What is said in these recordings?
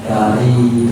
dari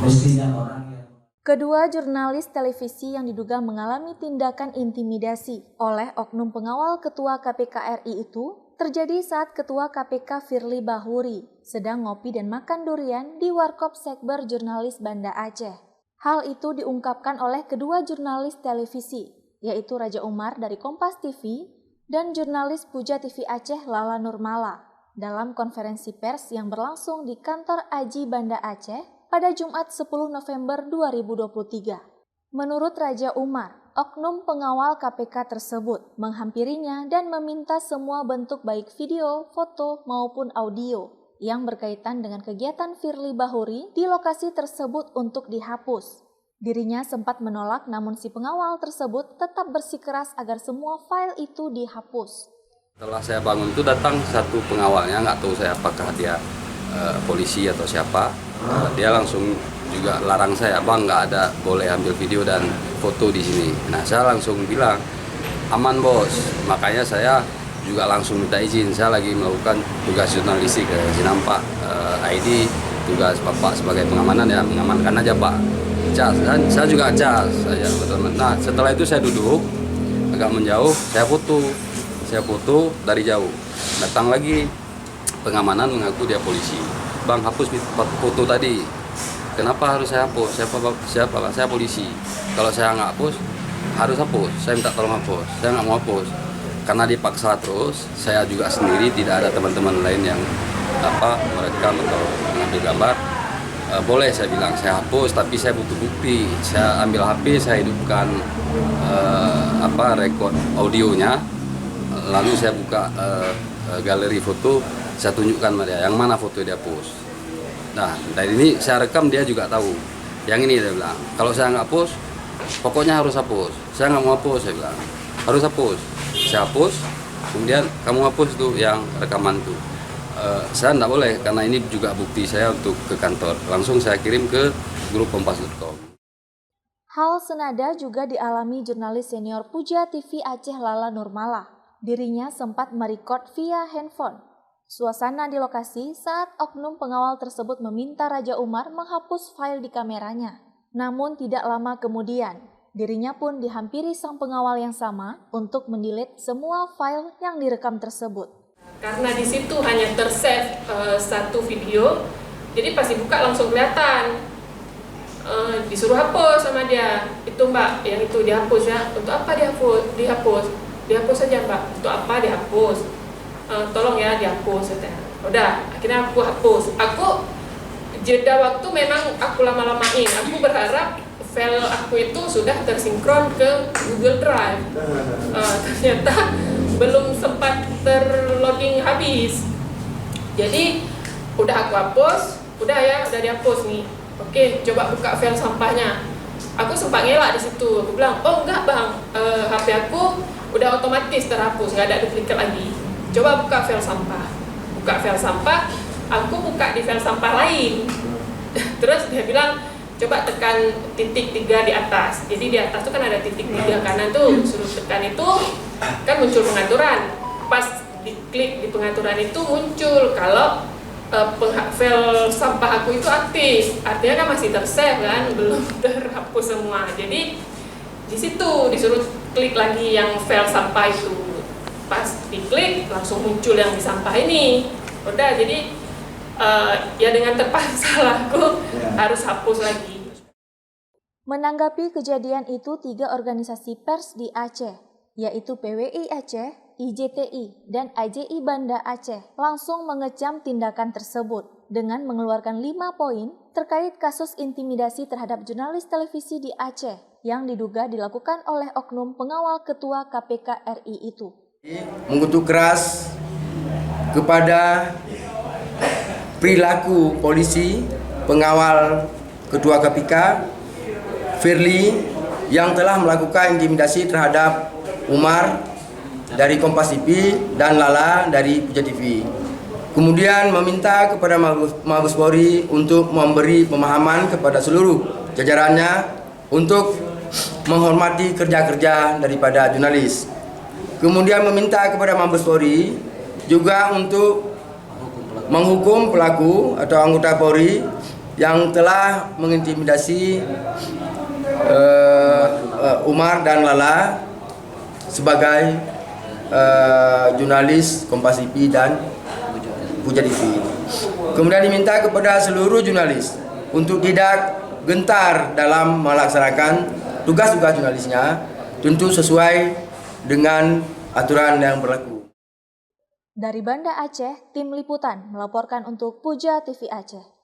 mestinya orang yang... Kedua jurnalis televisi yang diduga mengalami tindakan intimidasi oleh oknum pengawal Ketua KPK RI itu terjadi saat Ketua KPK Firly Bahuri sedang ngopi dan makan durian di Warkop Sekber Jurnalis Banda Aceh. Hal itu diungkapkan oleh kedua jurnalis televisi, yaitu Raja Umar dari Kompas TV dan jurnalis Puja TV Aceh Lala Nurmala dalam konferensi pers yang berlangsung di kantor Aji Banda Aceh pada Jumat 10 November 2023. Menurut Raja Umar, oknum pengawal KPK tersebut menghampirinya dan meminta semua bentuk baik video, foto, maupun audio yang berkaitan dengan kegiatan Firly Bahuri di lokasi tersebut untuk dihapus. Dirinya sempat menolak, namun si pengawal tersebut tetap bersikeras agar semua file itu dihapus. Setelah saya bangun itu datang satu pengawalnya, nggak tahu saya apakah dia polisi atau siapa. Dia langsung juga larang saya, bang nggak ada boleh ambil video dan foto di sini. Nah saya langsung bilang aman bos, makanya saya juga langsung minta izin. Saya lagi melakukan tugas jurnalistik ke Sinampak ID, tugas bapak sebagai pengamanan ya, mengamankan aja pak. Cas, dan saya juga cas saya teman. Nah setelah itu saya duduk agak menjauh, saya foto dari jauh. Datang lagi pengamanan mengaku dia polisi. Bang hapus foto tadi. Kenapa harus saya hapus? Siapa? Saya polisi. Kalau saya nggak hapus, harus hapus. Saya minta tolong hapus. Saya nggak mau hapus. Karena dipaksa terus, saya juga sendiri tidak ada teman-teman lain yang merekam atau mengambil gambar. Boleh saya bilang saya hapus, tapi saya butuh bukti. Saya ambil HP, saya hidupkan rekod audionya. Lalu saya buka galeri foto, saya tunjukkan sama dia yang mana foto dia hapus. Nah dari ini saya rekam, dia juga tahu. Yang ini dia bilang, kalau saya nggak hapus, pokoknya harus hapus. Saya nggak mau hapus, saya bilang harus hapus. Saya hapus, kemudian kamu hapus tuh yang rekaman tuh. Saya nggak boleh karena ini juga bukti saya untuk ke kantor. Langsung saya kirim ke grup kompas.com. Hal senada juga dialami jurnalis senior Puja TV Aceh Lala Nurmala. Dirinya sempat merekod via handphone suasana di lokasi saat oknum pengawal tersebut meminta Raja Umar menghapus file di kameranya. Namun tidak lama kemudian, dirinya pun dihampiri sang pengawal yang sama untuk mendelete semua file yang direkam tersebut. Karena di situ hanya tersave satu video, jadi pas dibuka langsung kelihatan. Disuruh hapus sama dia. Itu mbak, yang itu dihapus ya. Untuk apa dihapus? Dihapus saja mbak. Untuk apa dihapus? Tolong ya dihapus. Udah, akhirnya aku hapus. Aku jeda waktu memang aku lama-lamain. Aku berharap file aku itu sudah tersinkron ke Google Drive. Ternyata belum sempat terloading habis. Jadi udah aku hapus, udah dihapus nih. Oke, coba buka file sampahnya. Aku sempat ngelak di situ. Aku bilang, oh enggak bang, HP aku udah otomatis terhapus, nggak ada duplikat lagi. Coba buka file sampah. Buka file sampah, aku buka di file sampah lain. Terus dia bilang, coba tekan titik 3 di atas. Jadi di atas tuh kan ada titik 3 kanan tuh, suruh tekan itu kan muncul pengaturan. Pas diklik di pengaturan itu muncul kalau file sampah aku itu aktif, artinya kan masih tersave kan, belum terhapus semua. Jadi di situ disuruh klik lagi yang file sampah itu. Pas diklik langsung muncul yang di sampah ini. Udah, jadi ya dengan terpaksa lah aku harus hapus lagi. Menanggapi kejadian itu, 3 organisasi pers di Aceh, yaitu PWI Aceh, IJTI, dan AJI Banda Aceh langsung mengecam tindakan tersebut dengan mengeluarkan 5 poin terkait kasus intimidasi terhadap jurnalis televisi di Aceh yang diduga dilakukan oleh oknum pengawal Ketua KPK RI itu. Mengutuk keras kepada perilaku polisi pengawal Ketua KPK Firly yang telah melakukan intimidasi terhadap Umar dari Kompas TV dan Lala dari Puja TV. Kemudian meminta kepada Mabes Polri untuk memberi pemahaman kepada seluruh jajarannya untuk menghormati kerja-kerja daripada jurnalis. Kemudian meminta kepada Mabes Polri juga untuk menghukum pelaku atau anggota Polri yang telah mengintimidasi Umar dan Lala sebagai jurnalis Kompas TV dan Puja TV. Kemudian diminta kepada seluruh jurnalis untuk tidak gentar dalam melaksanakan tugas-tugas jurnalisnya, tentu sesuai dengan aturan yang berlaku. Dari Banda Aceh, tim liputan melaporkan untuk Puja TV Aceh.